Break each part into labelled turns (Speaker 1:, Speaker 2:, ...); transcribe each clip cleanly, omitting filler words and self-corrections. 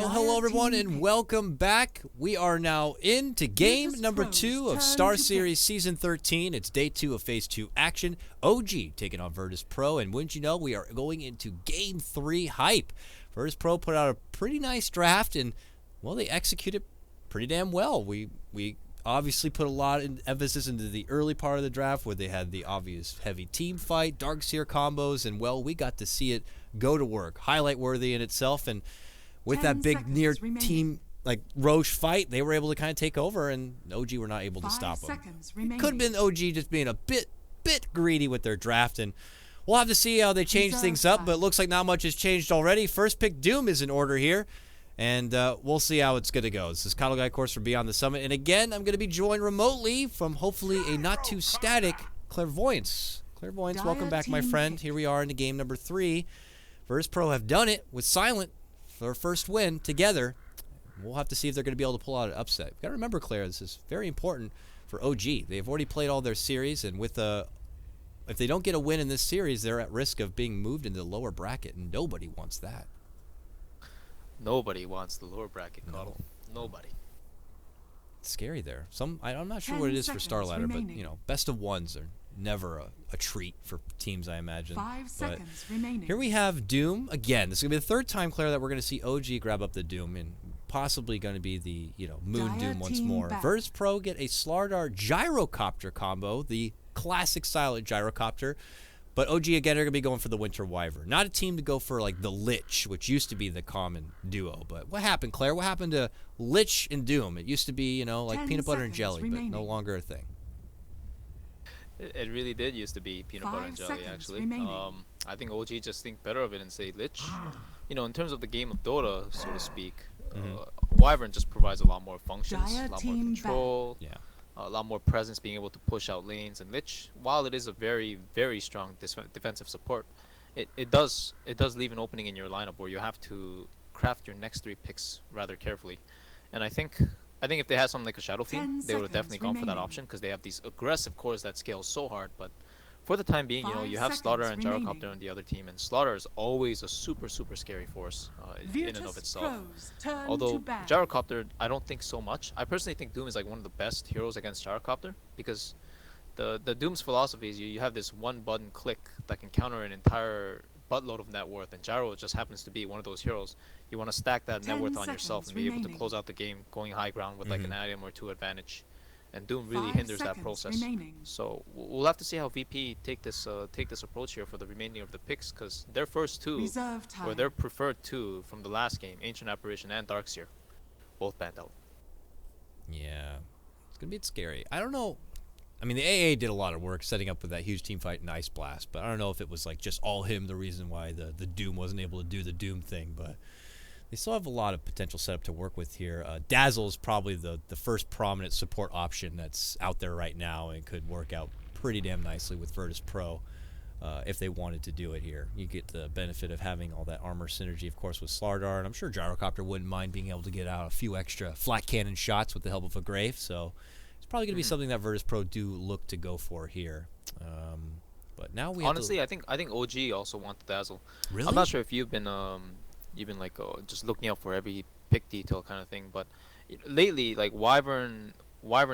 Speaker 1: Well, hello everyone and welcome back. We are now into game number 2 of Star Series Season 13. It's day 2 of Phase 2 action. OG taking on Virtus.pro, and wouldn't you know, we are going into game 3 hype. Virtus.pro put out a pretty nice draft, and, well, they executed pretty damn well. We obviously put a lot of emphasis into the early part of the draft where they had the obvious heavy team fight, Darkseer combos, and, well, we got to see it go to work. Highlight worthy in itself, and with that big near team like Roche fight, they were able to kind of take over, and OG were not able to stop them. Could have been OG just being a bit greedy with their draft, and we'll have to see how they change things up, but it looks like not much has changed already. First pick Doom is in order here, and we'll see how it's going to go. This is KotLGuy, of course, for Beyond the Summit, and again, I'm going to be joined remotely from hopefully a not-too-static Clairvoyance. Clairvoyance, welcome back, my friend. Here we are into game number 3. Virtus.pro have done it with Silent for their first win together. We'll have to see if they're going to be able to pull out an upset. You've got to remember, Claire, this is very important for OG. They've already played all their series, and with if they don't get a win in this series, they're at risk of being moved into the lower bracket, and nobody wants that.
Speaker 2: Nobody wants the lower bracket, Kotl. Nobody.
Speaker 1: It's scary there. I'm not sure what it is for Star Ladder, but you know, best of ones are never a treat for teams, I imagine.
Speaker 3: 5 seconds remaining.
Speaker 1: Here we have Doom again. This is gonna be the third time, Claire, that we're gonna see OG grab up the Doom, and possibly gonna be the Moon Doom once more. Virtus.pro get a Slardar Gyrocopter combo, the classic silent Gyrocopter. But OG again are gonna be going for the Winter Wyvern. Not a team to go for like the Lich, which used to be the common duo. But what happened, Claire? What happened to Lich and Doom? It used to be, like peanut butter and jelly, but no longer a thing.
Speaker 2: It really did used to be peanut butter and jelly, actually. I think OG just think better of it and say Lich. In terms of the game of Dota, so to speak, Wyvern just provides a lot more functions, a lot more control, a lot more presence, being able to push out lanes. And Lich, while it is a very, very strong defensive support, it does leave an opening in your lineup where you have to craft your next 3 picks rather carefully. And I think if they had something like a Shadow Fiend, they would have definitely gone for that option, because they have these aggressive cores that scale so hard. But for the time being, you have Slaughter and Gyrocopter on the other team, and Slaughter is always a super scary force in and of itself. Although Gyrocopter, I don't think so much. I personally think Doom is like one of the best heroes against Gyrocopter, because the Doom's philosophy is you have this one button click that can counter an entire buttload of net worth, and Gyro just happens to be one of those heroes. You want to stack that net worth on yourself and be able to close out the game going high ground with like an item or 2 advantage. And Doom really hinders that process. So we'll have to see how VP take this approach here for the remaining of the picks, because their first 2, or their preferred 2 from the last game, Ancient Apparition and Darkseer, both banned out.
Speaker 1: Yeah, it's gonna be scary. I don't know. I mean, the AA did a lot of work setting up with that huge team fight in Ice Blast, but I don't know if it was like just all him the reason why the Doom wasn't able to do the Doom thing, but they still have a lot of potential setup to work with here. Dazzle is probably the first prominent support option that's out there right now, and could work out pretty damn nicely with Virtus.pro if they wanted to do it here. You get the benefit of having all that armor synergy, of course, with Slardar, and I'm sure Gyrocopter wouldn't mind being able to get out a few extra flat cannon shots with the help of a Grave, so it's probably going to be something that Virtus.pro do look to go for here. But now we
Speaker 2: honestly, I think OG also want the Dazzle.
Speaker 1: Really?
Speaker 2: I'm not sure if you've been like just looking out for every pick detail kind of thing, but lately, like Wyvern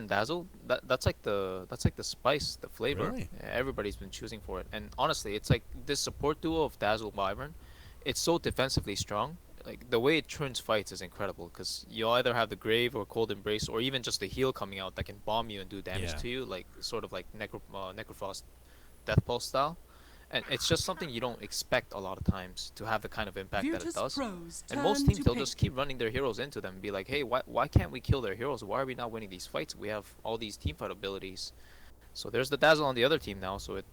Speaker 2: Dazzle, that's like the spice, the flavor.
Speaker 1: Really?
Speaker 2: Everybody's been choosing for it, and honestly, it's like this support duo of Dazzle Wyvern. It's so defensively strong. Like the way it turns fights is incredible, because you either have the Grave or Cold Embrace, or even just the heal coming out that can bomb you and do damage to you, like sort of like Necrofrost Death Pulse style. And it's just something you don't expect a lot of times to have the kind of impact that it does. And most teams, they'll just keep running their heroes into them and be like, hey, why can't we kill their heroes? Why are we not winning these fights? We have all these teamfight abilities. So there's the Dazzle on the other team now, so it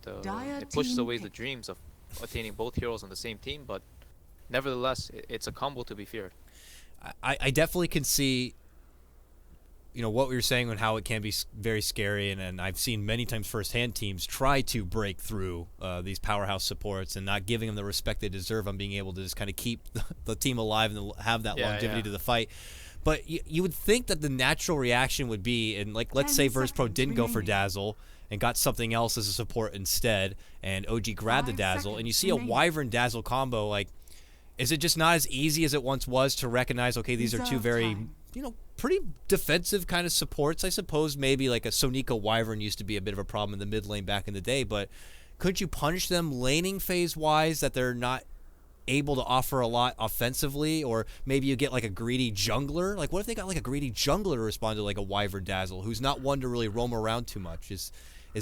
Speaker 2: pushes away the dreams of attaining both heroes on the same team, but nevertheless, it's a combo to be feared.
Speaker 1: I definitely can see what we were saying and how it can be very scary, and I've seen many times firsthand teams try to break through these powerhouse supports and not giving them the respect they deserve on being able to just kind of keep the team alive and have that longevity to the fight. But you would think that the natural reaction would be, and like let's say Virtus.pro didn't go for Dazzle and got something else as a support instead, and OG grabbed the Dazzle, and you see a Wyvern Dazzle combo, like Is it just not as easy as it once was to recognize, okay, these are two very, pretty defensive kind of supports? I suppose maybe like a Sonika Wyvern used to be a bit of a problem in the mid lane back in the day, but couldn't you punish them laning phase-wise that they're not able to offer a lot offensively? Or maybe you get like a greedy jungler. Like, what if they got like a greedy jungler to respond to like a Wyvern Dazzle who's not one to really roam around too much? Is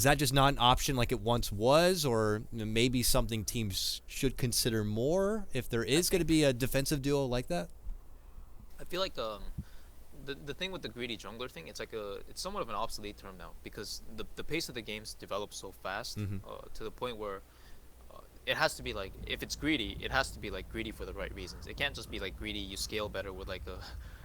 Speaker 1: that just not an option like it once was? Or maybe something teams should consider more if there is going to be a defensive duo like that?
Speaker 2: I feel like the thing with the greedy jungler thing, it's somewhat of an obsolete term now, because the pace of the games develops so fast to the point where it has to be like, if it's greedy, it has to be like greedy for the right reasons. It can't just be like greedy you scale better with like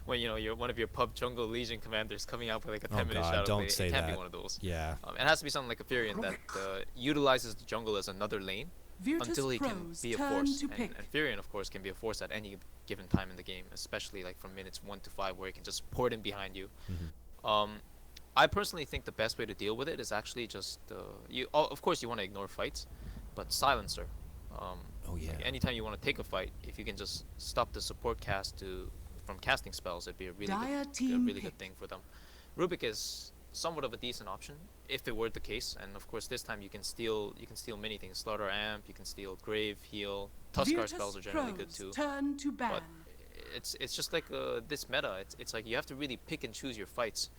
Speaker 2: when you're one of your pub jungle legion commanders coming out with like a 10-minute shadow
Speaker 1: don't
Speaker 2: play.
Speaker 1: say
Speaker 2: It can't
Speaker 1: that.
Speaker 2: be one of those.
Speaker 1: Yeah.
Speaker 2: It has to be something like Ethereum that utilizes the jungle as another lane until he can be a force. And Ethereum, of course, can be a force at any given time in the game, especially like from minutes 1 to 5, where he can just pour it in behind you. I personally think the best way to deal with it is actually just of course you want to ignore fights, but silencer. Like anytime you want to take a fight, if you can just stop the support cast from casting spells, it'd be a really good thing for them. Rubik is somewhat of a decent option if it were the case, and of course this time you can steal many things. Slaughter Amp, you can steal Grave, Heal, Tuskar spells are generally good too. But it's just like this meta. It's like you have to really pick and choose your fights.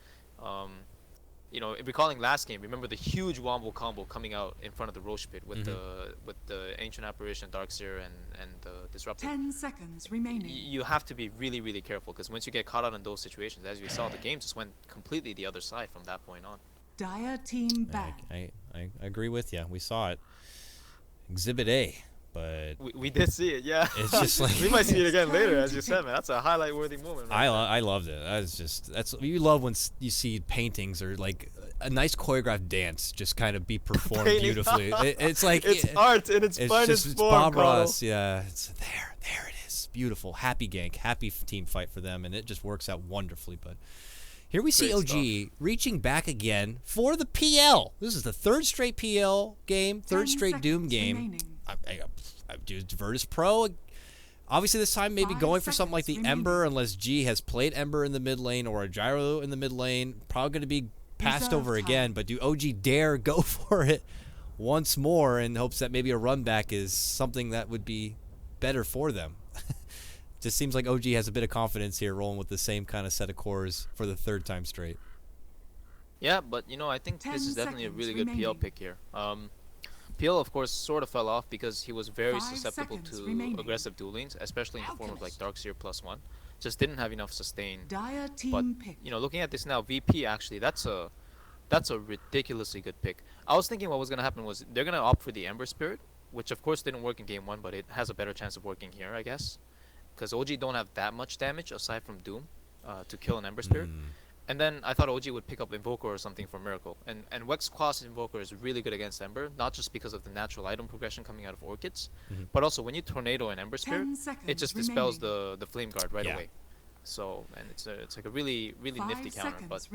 Speaker 2: Recalling last game, remember the huge wombo combo coming out in front of the Roche pit with the Ancient Apparition, Darkseer, and the Disruptor.
Speaker 3: 10 seconds remaining.
Speaker 2: You have to be really, really careful, because once you get caught out in those situations, as we saw, the game just went completely the other side from that point on.
Speaker 3: Dire team back.
Speaker 1: I agree with you. We saw it. Exhibit A. But
Speaker 2: we did see it, yeah.
Speaker 1: It's just like
Speaker 2: we might see it again later, as you said, man. That's a highlight-worthy moment. Right?
Speaker 1: I loved it. That's you love when you see paintings or like a nice choreographed dance just kind of be performed beautifully. It's like
Speaker 2: it's art in its finest form.
Speaker 1: Bob Ross, yeah. It's there it is. Beautiful, happy gank, happy team fight for them, and it just works out wonderfully. But here we see OG reaching back again for the PL. This is the third straight PL game, third straight Doom game. Dude, virtus.pro. Obviously, this time maybe going for something like the Ember, unless G has played Ember in the mid lane or a Gyro in the mid lane. Probably going to be passed over again. But do OG dare go for it once more in hopes that maybe a run back is something that would be better for them? Just seems like OG has a bit of confidence here, rolling with the same kind of set of cores for the third time straight.
Speaker 2: Yeah, but I think this is definitely a really good PL pick here. PL, of course, sort of fell off because he was very susceptible to aggressive duel lanes, especially in the form of like Darkseer +1. Just didn't have enough sustain. But looking at this now, VP actually, that's a ridiculously good pick. I was thinking what was gonna happen was they're gonna opt for the Ember Spirit, which of course didn't work in game 1, but it has a better chance of working here, I guess, because OG don't have that much damage aside from Doom to kill an Ember Spirit. And then I thought OG would pick up Invoker or something for Miracle. And Wex Quas Invoker is really good against Ember, not just because of the natural item progression coming out of Orchids, but also when you Tornado an Ember Spirit, it just dispels the Flame Guard right away. So, and it's like a really, really nifty counter. But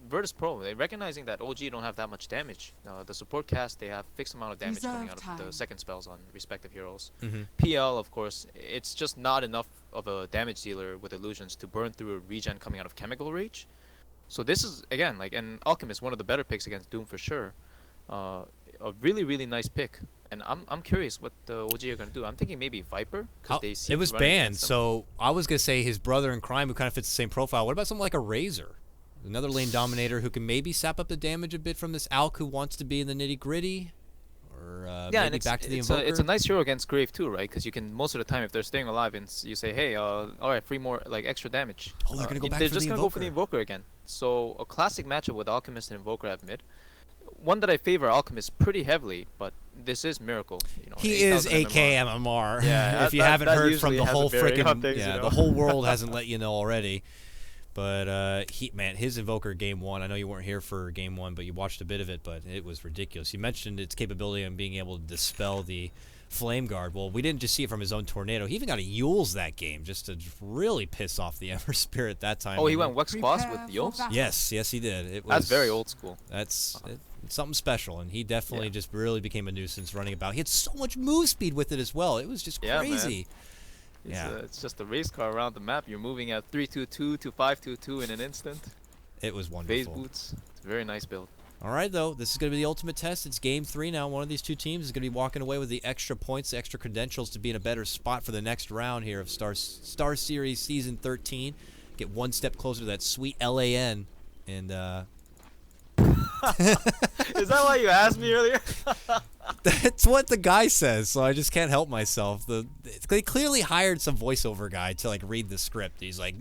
Speaker 2: virtus.pro, recognizing that OG don't have that much damage. The support cast, they have fixed amount of damage coming out of the second spells on respective heroes. PL, of course, it's just not enough of a damage dealer with illusions to burn through a regen coming out of Chemical Rage. So this is, again, like an Alchemist, one of the better picks against Doom for sure. A really, really nice pick. And I'm curious what the OG are going to do. I'm thinking maybe Viper.
Speaker 1: It was banned, so I was going to say his brother in crime who kind of fits the same profile. What about something like a Razor? Another lane dominator who can maybe sap up the damage a bit from this Alk who wants to be in the nitty-gritty? Or maybe back to the Invoker?
Speaker 2: It's a nice hero against Grave too, right? Because you can, most of the time, if they're staying alive, and you say, hey, alright, 3 more, like, extra damage.
Speaker 1: Oh, they're going to go back
Speaker 2: they're
Speaker 1: for
Speaker 2: just
Speaker 1: the
Speaker 2: going to go for the Invoker again. So, a classic matchup with Alchemist and Invoker at mid. One that I favor Alchemist pretty heavily, but this is Miracle.
Speaker 1: He is AK MMR.
Speaker 2: Yeah,
Speaker 1: if you haven't heard from the whole freaking,
Speaker 2: the
Speaker 1: whole world hasn't let you know already. But his Invoker game 1, I know you weren't here for game 1, but you watched a bit of it, but it was ridiculous. You mentioned its capability in being able to dispel the Flame Guard. Well, we didn't just see it from his own Tornado. He even got a Yules that game just to really piss off the Ember Spirit that time.
Speaker 2: Oh, he went Wex Quas with Yules?
Speaker 1: Yes, he did.
Speaker 2: That's very old school.
Speaker 1: It's something special, and he definitely just really became a nuisance running about. He had so much move speed with it as well. It was just crazy.
Speaker 2: It's just a race car around the map. You're moving at 322 to 522 in an instant.
Speaker 1: It was
Speaker 2: Phase
Speaker 1: wonderful.
Speaker 2: boots. It's a very nice build.
Speaker 1: All right, though. This is going to be the ultimate test. It's game 3 now. One of these two teams is going to be walking away with the extra points, the extra credentials to be in a better spot for the next round here of Star Series Season 13. Get one step closer to that sweet LAN. And,
Speaker 2: Is that why you asked me earlier?
Speaker 1: that's what the guy says, so I just can't help myself. They clearly hired some voiceover guy to, like, read the script. He's like,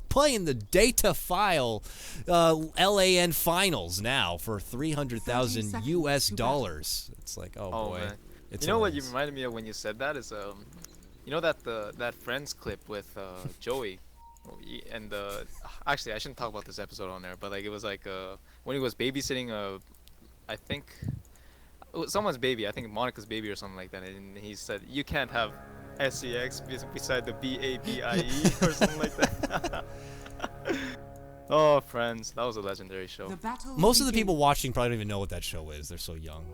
Speaker 1: playing the data file LAN finals now for $300,000 US. It's like, oh boy.
Speaker 2: Man.
Speaker 1: It's
Speaker 2: you know what
Speaker 1: hilarious.
Speaker 2: you reminded me of when you said that is you know that Friends clip with Joey, and actually I shouldn't talk about this episode on there, but like it was like when he was babysitting I think someone's baby, I think Monica's baby or something like that, and he said you can't have SEX beside the BABIE or something like that. Oh, Friends, that was a legendary show.
Speaker 1: Most of the people watching probably don't even know what that show is. They're so young.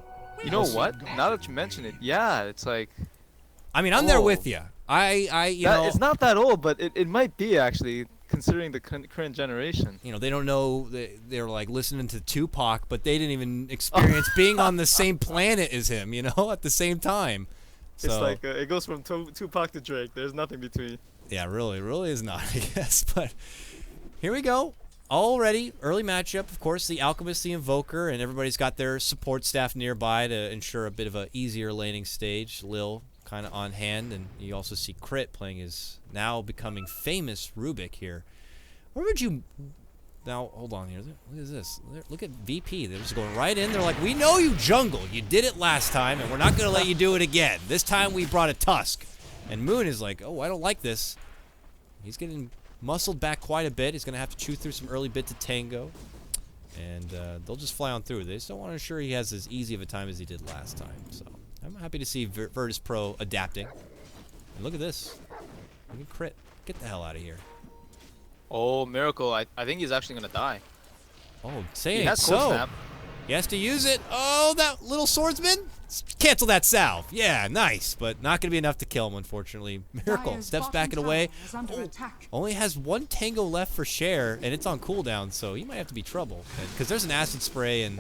Speaker 2: You know what? Now that you mention it, yeah, it's like.
Speaker 1: I mean, I'm there with you. You know,
Speaker 2: it's not that old, but it might be actually, considering the current generation.
Speaker 1: You know, they don't know. They're like listening to Tupac, but they didn't even experience being on the same planet as him. You know, at the same time. So,
Speaker 2: it's like it goes from Tupac to Drake. There's nothing between.
Speaker 1: Yeah, really is not, I guess. But here we go. Already, early matchup. Of course, the Alchemist, the Invoker, and everybody's got their support staff nearby to ensure a bit of a easier laning stage. Lil kind of on hand, and you also see Crit playing his now becoming famous Rubik here. Where would you... Now, hold on here. Look at this. Look at VP. They're just going right in. They're like, we know you jungle. You did it last time, and we're not going to let you do it again. This time we brought a Tusk. And Moon is like, oh, I don't like this. He's getting muscled back quite a bit. He's going to have to chew through some early bit to tango. And they'll just fly on through. They just don't want to ensure he has as easy of a time as he did last time. So I'm happy to see virtus.pro adapting. And look at this. Look at Crit. Get the hell out of here.
Speaker 2: Oh, Miracle. I think he's actually going to die.
Speaker 1: Oh, say
Speaker 2: He
Speaker 1: it
Speaker 2: has
Speaker 1: so.
Speaker 2: Cold Snap.
Speaker 1: He has to use it. Oh, that little swordsman. Cancel that salve. Yeah, nice. But not going to be enough to kill him, unfortunately. Miracle
Speaker 3: Dire's
Speaker 1: steps
Speaker 3: bottom
Speaker 1: back and
Speaker 3: tower
Speaker 1: away.
Speaker 3: is under
Speaker 1: Oh,
Speaker 3: attack.
Speaker 1: only has one tango left for Cher, and it's on cooldown, so he might have to be trouble. Because there's an acid spray, and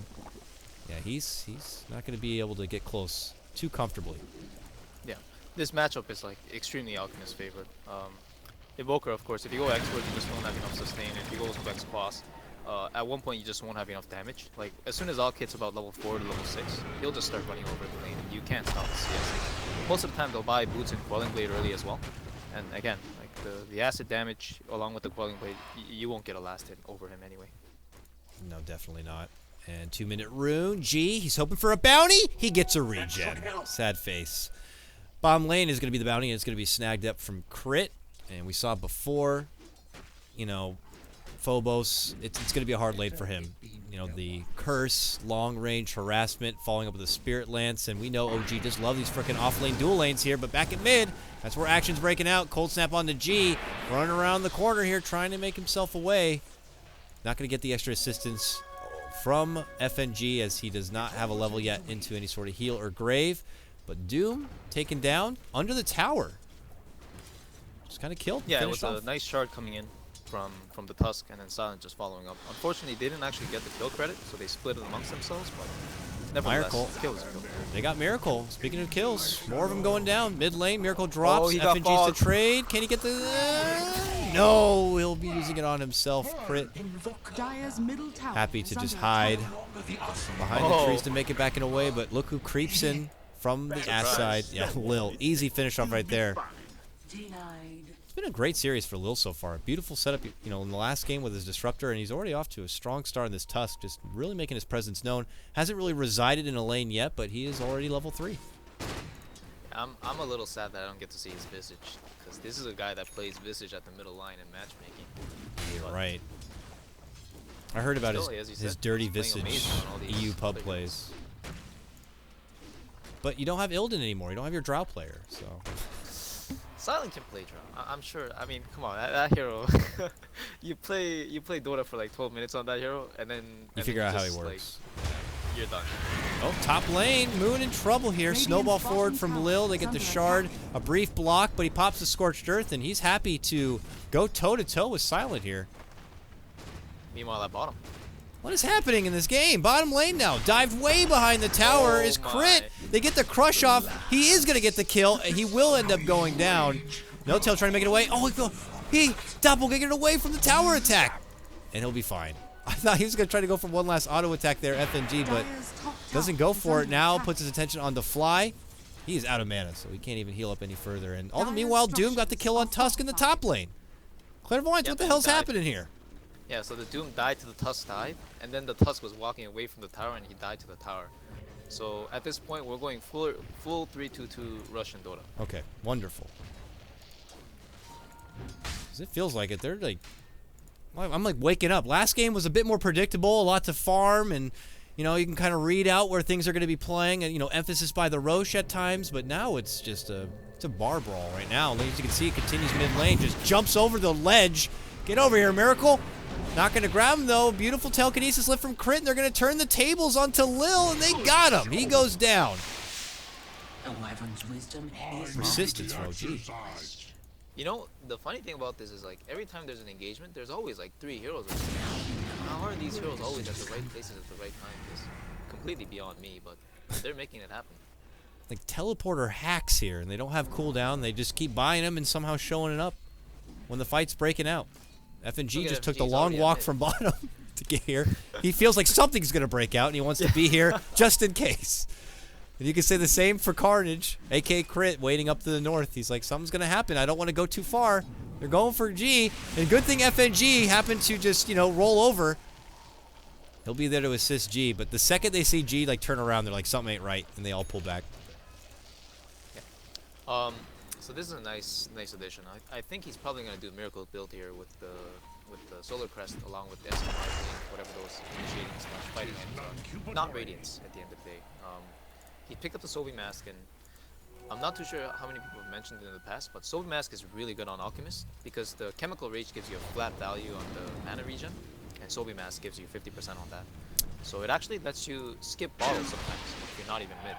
Speaker 1: yeah, he's not going to be able to get close too comfortably.
Speaker 2: Yeah. This matchup is like extremely Alchemist favored. Evoker, of course, if you go expert, you just won't have enough sustain. If you go Vex Quas, at one point you just won't have enough damage. Like, as soon as Alk hits about level 4 to level 6, he'll just start running over the lane. You can't stop the CS. Most of the time, they'll buy boots and Quelling Blade early as well. And again, like the acid damage along with the Quelling Blade, you won't get a last hit over him anyway.
Speaker 1: No, definitely not. And 2-minute rune. G, he's hoping for a bounty. He gets a regen. Sad face. Bottom lane is going to be the bounty, and it's going to be snagged up from Crit. And we saw before, you know, Phobos, it's going to be a hard lane for him. You know, the curse, long-range harassment, following up with the Spirit Lance, and we know OG just love these freaking off-lane dual lanes here, but back at mid, that's where action's breaking out. Cold Snap on the G, running around the corner here, trying to make himself away. Not going to get the extra assistance from FNG, as he does not have a level yet into any sort of heal or grave, but Doom taken down under the tower. Just kind of killed.
Speaker 2: Yeah, it was
Speaker 1: off.
Speaker 2: a nice shard coming in from the Tusk, and then Silent just following up. Unfortunately, they didn't actually get the kill credit, so they split it amongst themselves, but nevertheless,
Speaker 1: Miracle.
Speaker 2: kill is a kill.
Speaker 1: They got Miracle. Speaking of kills, more of them going down. Mid lane, Miracle drops.
Speaker 2: he got
Speaker 1: FNG's
Speaker 2: fogged.
Speaker 1: to trade. Can he get the... no, he'll be using it on himself. Crit.
Speaker 3: Dire's middle tower
Speaker 1: Happy to
Speaker 3: is
Speaker 1: just
Speaker 3: under
Speaker 1: hide
Speaker 3: attack.
Speaker 1: behind the trees to make it back in a way, but look who creeps in from the ass side. Yeah, Lil. Easy finish off right there. It's been a great series for Lil so far. Beautiful setup, you know, in the last game with his Disruptor, and he's already off to a strong start in this Tusk, just really making his presence known. Hasn't really resided in a lane yet, but he is already level 3.
Speaker 2: I'm a little sad that I don't get to see his Visage, because this is a guy that plays Visage at the middle line in matchmaking.
Speaker 1: You're right. I heard about
Speaker 2: Still, as you
Speaker 1: his
Speaker 2: said,
Speaker 1: dirty
Speaker 2: he's playing
Speaker 1: Visage
Speaker 2: amazing on all these
Speaker 1: EU pub
Speaker 2: other
Speaker 1: plays. But you don't have Illidan anymore. You don't have your Drow player, so...
Speaker 2: Silent can play Drow. I'm sure. I mean, come on, that hero. you play Dota for like 12 minutes on that hero, and then
Speaker 1: You figure out how he
Speaker 2: just,
Speaker 1: works.
Speaker 2: Like, you're done.
Speaker 1: Oh, top lane, Moon in trouble here. Snowball forward from Lil. They get the shard, a brief block, but he pops the Scorched Earth, and he's happy to go toe-to-toe with Silent here.
Speaker 2: Meanwhile, at bottom.
Speaker 1: What is happening in this game? Bottom lane now. Dived way behind the tower is Crit. They get the crush off. He is going to get the kill. He will end up going down. No-Tail trying to make it away. Oh, he doppelgangered away from the tower attack. And he'll be fine. I thought he was going to try to go for one last auto attack there, FNG, but doesn't go for it now. Puts his attention on the fly. He is out of mana, so he can't even heal up any further. And all the meanwhile, Doom got the kill on Tusk in the top lane. Clairvoyance, what the hell's happening here?
Speaker 2: Yeah, so the Doom died to the Tusk dive, and then the Tusk was walking away from the tower, and he died to the tower. So at this point, we're going full 3-2-2 Russian Dota.
Speaker 1: Okay, wonderful. It feels like it. They're like, I'm like waking up. Last game was a bit more predictable, a lot to farm, and you know you can kind of read out where things are going to be playing, and you know emphasis by the Roche at times. But now it's just a bar brawl right now. And as you can see, it continues mid lane, just jumps over the ledge. Get over here, Miracle. Not going to grab him, though. Beautiful telekinesis lift from Crit, and they're going to turn the tables onto Lil, and they got him. He goes down. Persistence from OG.
Speaker 2: You know, the funny thing about this is, like, every time there's an engagement, there's always, like, 3 heroes. How are these heroes always at the right places at the right time? It's completely beyond me, but they're making it happen.
Speaker 1: Like, teleporter hacks here, and they don't have cooldown. They just keep buying them and somehow showing it up when the fight's breaking out. FNG just took the long walk from bottom to get here. He feels like something's going to break out, and he wants to be here just in case. And you can say the same for Carnage, a.k.a. Crit, waiting up to the north. He's like, something's going to happen. I don't want to go too far. They're going for G. And good thing FNG happened to just, you know, roll over. He'll be there to assist G. But the second they see G, like, turn around, they're like, something ain't right. And they all pull back.
Speaker 2: Yeah. So this is a nice addition. I think he's probably going to do a Miracle build here with the Solar Crest along with the SMI thing, whatever those initiating / fighting items are. Not Radiance at the end of the day. He picked up the Sobi Mask, and I'm not too sure how many people have mentioned it in the past, but Sobi Mask is really good on Alchemist because the Chemical Rage gives you a flat value on the mana regen, and Sobi Mask gives you 50% on that. So it actually lets you skip bottles sometimes if you're not even mid.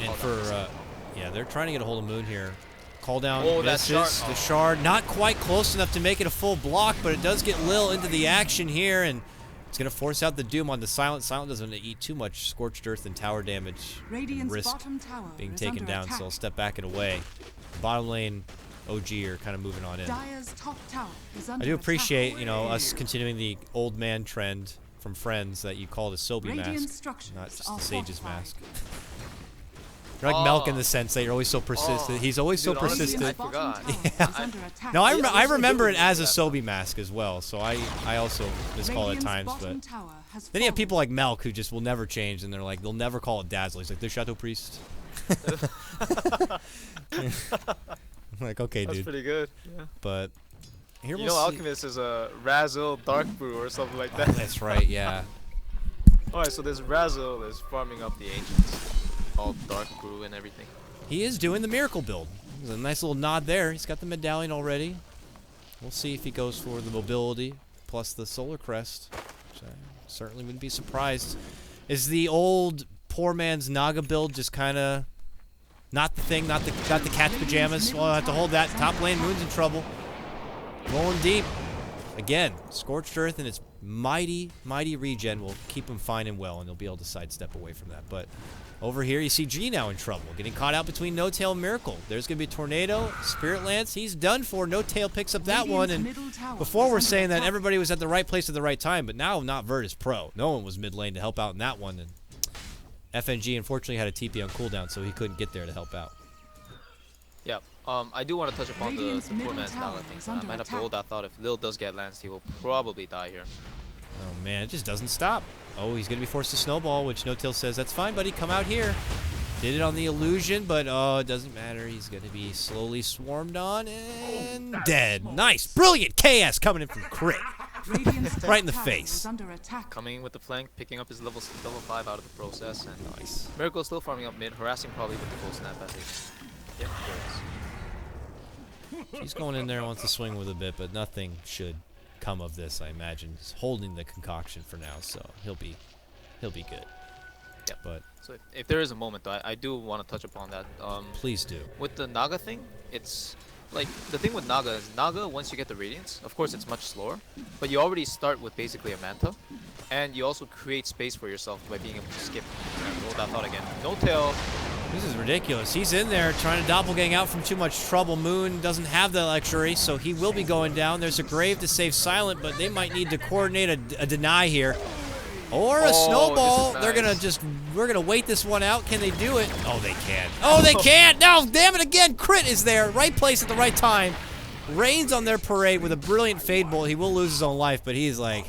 Speaker 1: And for, yeah, they're trying to get a hold of Moon here. Call down
Speaker 2: misses.
Speaker 1: The shard, not quite close enough to make it a full block, but it does get Lil into the action here, and it's going to force out the Doom on the Silent. Silent doesn't want to eat too much Scorched Earth and tower damage. And risk being taken down, so I'll step back and away. Bottom lane, OG are kind of moving on in. I do appreciate, you know, us continuing the old man trend from Friends that you call the Sobi mask, not just the Sage's mask. You're like Melk in the sense that you're always so persistent. He's always so persistent.
Speaker 2: I forgot.
Speaker 1: Yeah. No, I remember it as a Sobi mask as well, so I also miscall it at times. But then you have people like Melk who just will never change, and they're like, they'll never call it Dazzle. He's like, the Chateau Priest. I'm like, okay, dude.
Speaker 2: That's pretty good. Yeah.
Speaker 1: But here
Speaker 2: you
Speaker 1: we'll
Speaker 2: know,
Speaker 1: see.
Speaker 2: Alchemist is a Razzle Dark Brew or something like that.
Speaker 1: Oh, that's right, yeah.
Speaker 2: Alright, so this Razzle is farming up the Ancients. All Dark Brew and everything.
Speaker 1: He is doing the Miracle build. There's a nice little nod there. He's got the medallion already. We'll see if he goes for the mobility plus the Solar Crest. Which I certainly wouldn't be surprised. Is the old poor man's Naga build just kind of not the thing? Not the cat's pajamas? Well, I'll have to hold that. Top lane, Moon's in trouble. Rolling deep. Again, Scorched Earth and its mighty regen will keep him fine and well, and he'll be able to sidestep away from that. But over here, you see G now in trouble, getting caught out between No-Tail and Miracle. There's going to be a Tornado, Spirit Lance. He's done for. No-Tail picks up that one. And before we're saying that everybody was at the right place at the right time, but now not virtus.pro. No one was mid lane to help out in that one. And FNG unfortunately had a TP on cooldown, so he couldn't get there to help out.
Speaker 2: Yeah. I do want to touch upon the poor man's Naga thing. I might have to hold that thought. If Lil does get lanced, he will probably die here.
Speaker 1: Oh, man, it just doesn't stop. Oh, he's going to be forced to snowball, which No-Tail says, that's fine, buddy, come out here. Did it on the illusion, but oh, it doesn't matter. He's going to be slowly swarmed on and dead. Nice, brilliant KS coming in from Crit. Right in the face.
Speaker 2: Coming in with the flank, picking up his level 5 out of the process. And nice. Miracle still farming up mid, harassing probably with the full snap as he... Yep, there it is.
Speaker 1: He's going in there, wants to swing with a bit, but nothing should come of this, I imagine. He's holding the concoction for now, so he'll be good.
Speaker 2: Yeah.
Speaker 1: But
Speaker 2: So if there is a moment, though, I do want to touch upon that.
Speaker 1: please do.
Speaker 2: With the Naga thing, it's like the thing with Naga is once you get the Radiance, of course it's much slower, but you already start with basically a Manta, and you also create space for yourself by being able to skip. And roll that thought again. No tail.
Speaker 1: This is ridiculous. He's in there trying to doppelgang out from too much trouble. Moon doesn't have the luxury, so he will be going down. There's a grave to save Silent, but they might need to coordinate a deny here. Or a snowball.
Speaker 2: Nice.
Speaker 1: They're gonna we're gonna wait this one out. Can they do it? Oh, they can. Oh, they can't. No, damn it again. Crit is there. Right place at the right time. Rains on their parade with a brilliant fade bolt. He will lose his own life, but he's like,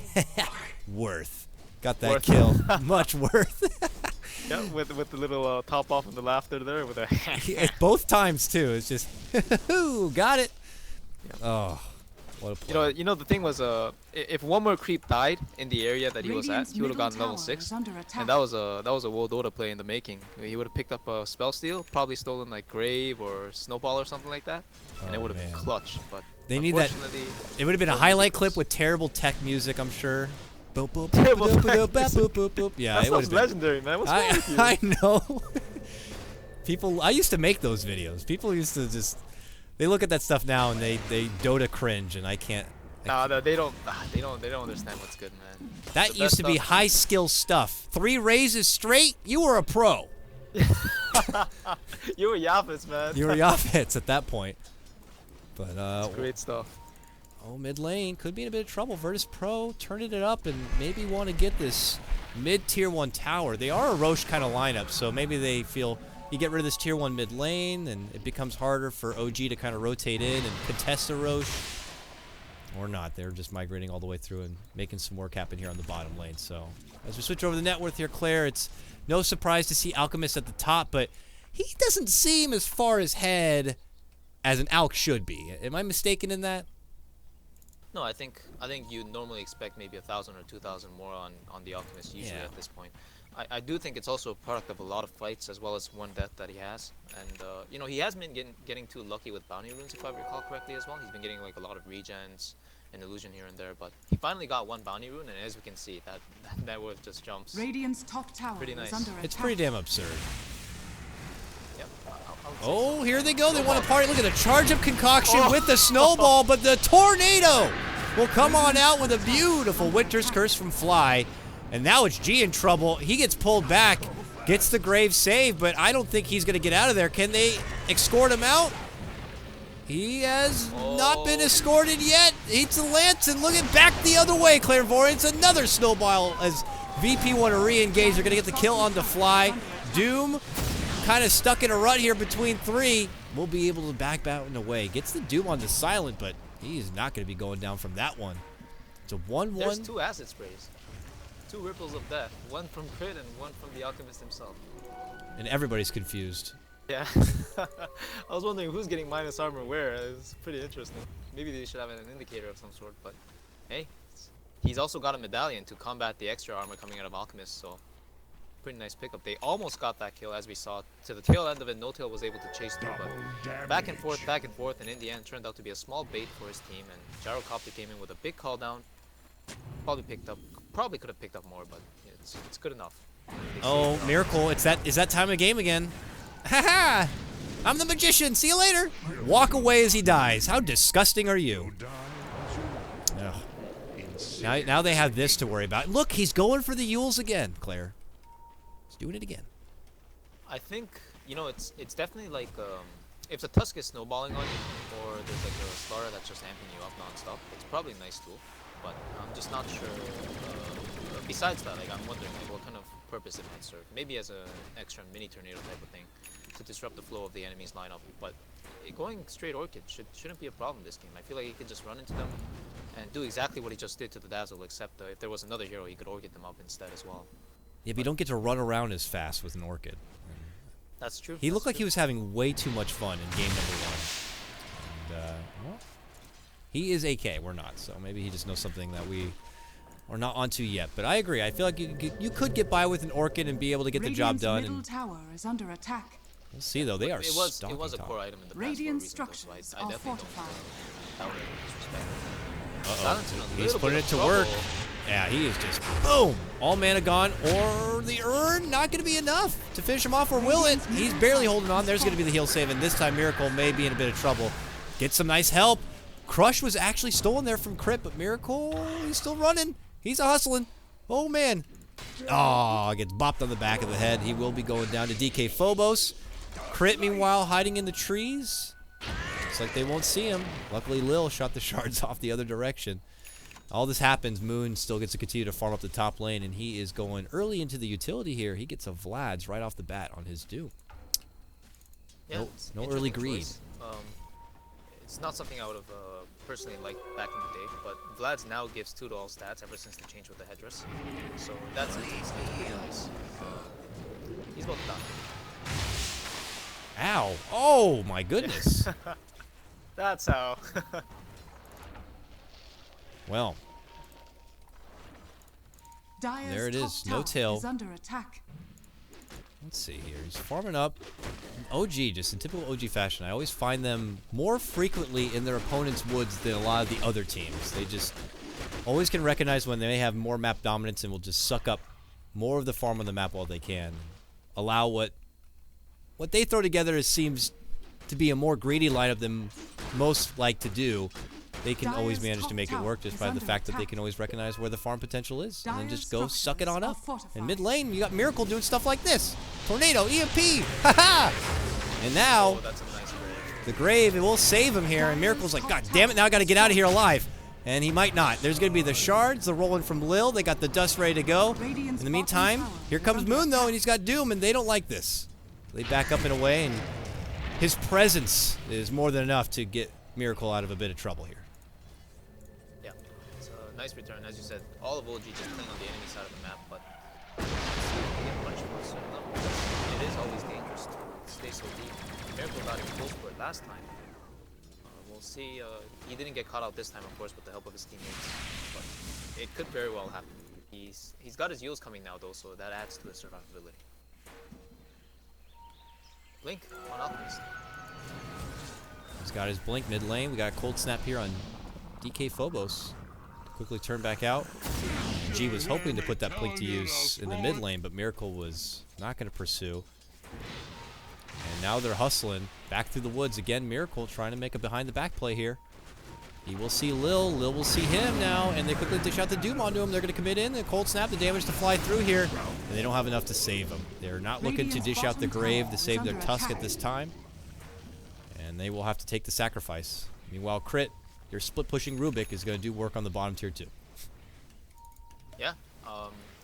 Speaker 1: worth. Got that kill. Much worth.
Speaker 2: Yeah, with the little top off and the laughter there with a
Speaker 1: both times too. It's just, got it. Yeah. Oh, what a play.
Speaker 2: You know the thing was if one more creep died in the area that he was at, he would have gotten level 6, and that was a World Dota play in the making. He would have picked up a spell steal, probably stolen like Grave or Snowball or something like that, and it would have been clutch. But
Speaker 1: they need that. It would have been a highlight clip with terrible tech music, I'm sure. Boop, boop, boop, boop, boop, boop, boop. Yeah, it was
Speaker 2: legendary, man. What's wrong with you?
Speaker 1: I know. I used to make those videos. People used to they look at that stuff now and they Dota cringe, and I can't.
Speaker 2: Nah, they don't understand what's good, man.
Speaker 1: That used to be high skill stuff. 3 raises straight, you were a pro.
Speaker 2: You were Yafits, man.
Speaker 1: You were Yafits at that point. But
Speaker 2: it's great stuff.
Speaker 1: Oh, mid lane could be in a bit of trouble. virtus.pro turning it up and maybe want to get this mid tier 1 tower. They are a Roche kind of lineup, so maybe they feel you get rid of this tier 1 mid lane and it becomes harder for OG to kind of rotate in and contest a Roche. Or not. They're just migrating all the way through and making some work happen here on the bottom lane. So as we switch over the net worth here, Claire, it's no surprise to see Alchemist at the top, but he doesn't seem as far ahead as an Alch should be. Am I mistaken in that?
Speaker 2: No, I think you normally expect maybe 1,000 or 2,000 more on the Alchemist usually at this point. I do think it's also a product of a lot of fights as well as one death that he has, and he has been getting too lucky with bounty runes if I recall correctly as well. He's been getting like a lot of regens and illusion here and there, but he finally got 1 bounty rune, and as we can see, that net worth just jumps.
Speaker 3: Radiant's top tower
Speaker 2: Pretty nice.
Speaker 3: is under attack.
Speaker 1: It's pretty damn absurd.
Speaker 2: Yep.
Speaker 1: Oh, here they go. They want to party. Look at the charge up concoction with the snowball, but the tornado will come on out with a beautiful Winter's Curse from Fly. And now it's G in trouble. He gets pulled back, gets the grave save, but I don't think he's going to get out of there. Can they escort him out? He has not been escorted yet. Eats a lance and look at back the other way, Clairvoyance. Another snowball as VP want to re-engage. They're going to get the kill on the Fly. Doom kind of stuck in a rut here between 3. We'll be able to back that one away. Gets the Doom on the Silent, but he's not going to be going down from that one. It's a 1-1.
Speaker 2: There's 2 acid sprays. 2 ripples of death. 1 from Crit and 1 from the Alchemist himself.
Speaker 1: And everybody's confused.
Speaker 2: Yeah. I was wondering who's getting minus armor where. It's pretty interesting. Maybe they should have an indicator of some sort, but hey. He's also got a medallion to combat the extra armor coming out of Alchemist, so pretty nice pickup. They almost got that kill, as we saw. To the tail end of it, No-Tail was able to chase through, but back and forth, and in the end turned out to be a small bait for his team, and Gyrocopter came in with a big call down. Probably could have picked up more, but it's good enough.
Speaker 1: Oh, Miracle, is that time of game again. Haha! I'm the magician, see you later! Walk away as he dies. How disgusting are you? Ugh. Now they have this to worry about. Look, he's going for the Yules again, Claire. He's doing it again.
Speaker 2: I think, it's definitely like, if the Tusk is snowballing on you, or there's like a Slara that's just amping you up non-stop, it's probably a nice tool. But I'm just not sure. Besides that, I'm wondering what kind of purpose it might serve. Maybe as an extra mini tornado type of thing to disrupt the flow of the enemy's lineup. But going straight Orchid shouldn't be a problem this game. I feel like he could just run into them and do exactly what he just did to the Dazzle, except if there was another hero, he could Orchid them up instead as well.
Speaker 1: Yeah, but you don't get to run around as fast with an Orchid.
Speaker 2: That's true.
Speaker 1: He looked like he was having way too much fun in game number 1. And, well, he is AK, we're not, so maybe he just knows something that we are not onto yet. But I agree. I feel like you could get by with an Orchid and be able to get the job done.
Speaker 3: Middle tower is under attack.
Speaker 1: We'll see, though. They are
Speaker 2: It was a core item in the past
Speaker 3: Radiant
Speaker 2: for a reason,
Speaker 3: structures
Speaker 2: though, so I definitely
Speaker 3: fortified.
Speaker 2: don't doubt it in this respect. Silencing a
Speaker 1: He's
Speaker 2: little
Speaker 1: putting
Speaker 2: bit
Speaker 1: it
Speaker 2: of
Speaker 1: to work.
Speaker 2: trouble.
Speaker 1: Yeah, he is just boom. All mana gone, or the urn not going to be enough to finish him off, or will it? He's barely holding on. There's going to be the heal save, and this time Miracle may be in a bit of trouble. Get some nice help. Crush was actually stolen there from Crit, but Miracle, he's still running. He's hustling. Oh, man. Oh, gets bopped on the back of the head. He will be going down to DK Phobos. Crit, meanwhile, hiding in the trees. Looks like they won't see him. Luckily, Lil shot the shards off the other direction. All this happens, Moon still gets to continue to farm up the top lane, and he is going early into the utility here. He gets a Vlad's right off the bat on his Doom.
Speaker 2: Yeah,
Speaker 1: no early greed.
Speaker 2: It's not something I would have personally liked back in the day, but Vlad's now gives 2 to all stats ever since the change with the headdress. So that's pretty nice. He's about to die.
Speaker 1: Ow. Oh, my goodness.
Speaker 2: That's how.
Speaker 1: Well,
Speaker 3: Dire's
Speaker 1: there it is.
Speaker 3: top
Speaker 1: No
Speaker 3: tower
Speaker 1: tail.
Speaker 3: is under attack.
Speaker 1: Let's see here. He's farming up. OG, just in typical OG fashion, I always find them more frequently in their opponent's woods than a lot of the other teams. They just always can recognize when they have more map dominance and will just suck up more of the farm on the map while they can. Allow what they throw together seems to be a more greedy lineup than most like to do. They can always manage to make it work just by the fact that they can always recognize where the farm potential is and then just go suck it on up. In mid lane, you got Miracle doing stuff like this. Tornado, EMP, haha! And now,
Speaker 2: That's a nice grave.
Speaker 1: the grave, it will save him here, and Miracle's like, God damn it, now I gotta get out of here alive. And he might not. There's gonna be the shards, the rolling from Lil, they got the dust ready to go. In the meantime, here comes Moon though, and he's got Doom, and they don't like this. They back up in a way, and his presence is more than enough to get Miracle out of a bit of trouble here.
Speaker 2: Nice return, as you said. All of OG just playing on the enemy side of the map, but get punished for a certain level. It is always dangerous to stay so deep. Miracle got exposed for it last time. We'll see. He didn't get caught out this time, of course, with the help of his teammates, but it could very well happen. He's got his Eels coming now, though, so that adds to his survivability. Blink on Alchemist.
Speaker 1: He's got his blink mid lane. We got a cold snap here on DK Phobos. Quickly turn back out. G was hoping to put that blink to use in the mid lane, but Miracle was not going to pursue. And now they're hustling back through the woods again. Miracle trying to make a behind the back play here. He will see Lil. Lil will see him now, and they quickly dish out the Doom onto him. They're going to commit in. The cold snap, the damage to fly through here, and they don't have enough to save him. They're not looking to dish out the grave to save their Tusk at this time, and they will have to take the sacrifice. Meanwhile, Crit, your split pushing Rubik is going to do work on the bottom tier too.
Speaker 2: Yeah.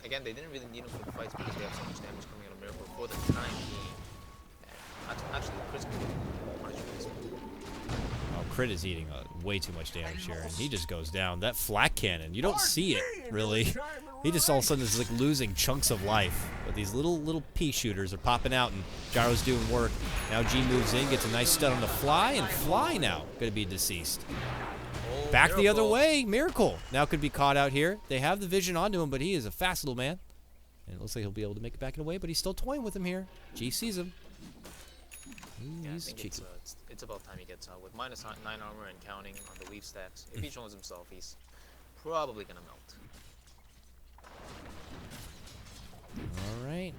Speaker 2: Again, they didn't really need him for the fights because they have so much damage coming out of Miracle for the time being. Actually, Chris can punish this.
Speaker 1: Oh, Crit is eating way too much damage here, and he just goes down. That flak cannon, you don't see it really. He just all of a sudden is like losing chunks of life. But these little pea shooters are popping out, and Gyro's doing work. Now G moves in, gets a nice stun on the Fly, and Fly now going to be deceased. Back the other way, Miracle now could be caught out here. They have the vision onto him, but he is a fast little man. And it looks like he'll be able to make it back in a way, but he's still toying with him here. G sees him. He's cheeky.
Speaker 2: It's about time he gets out. With -9 armor and counting on the weave stacks, if he shows himself, he's probably going to melt.
Speaker 1: All right.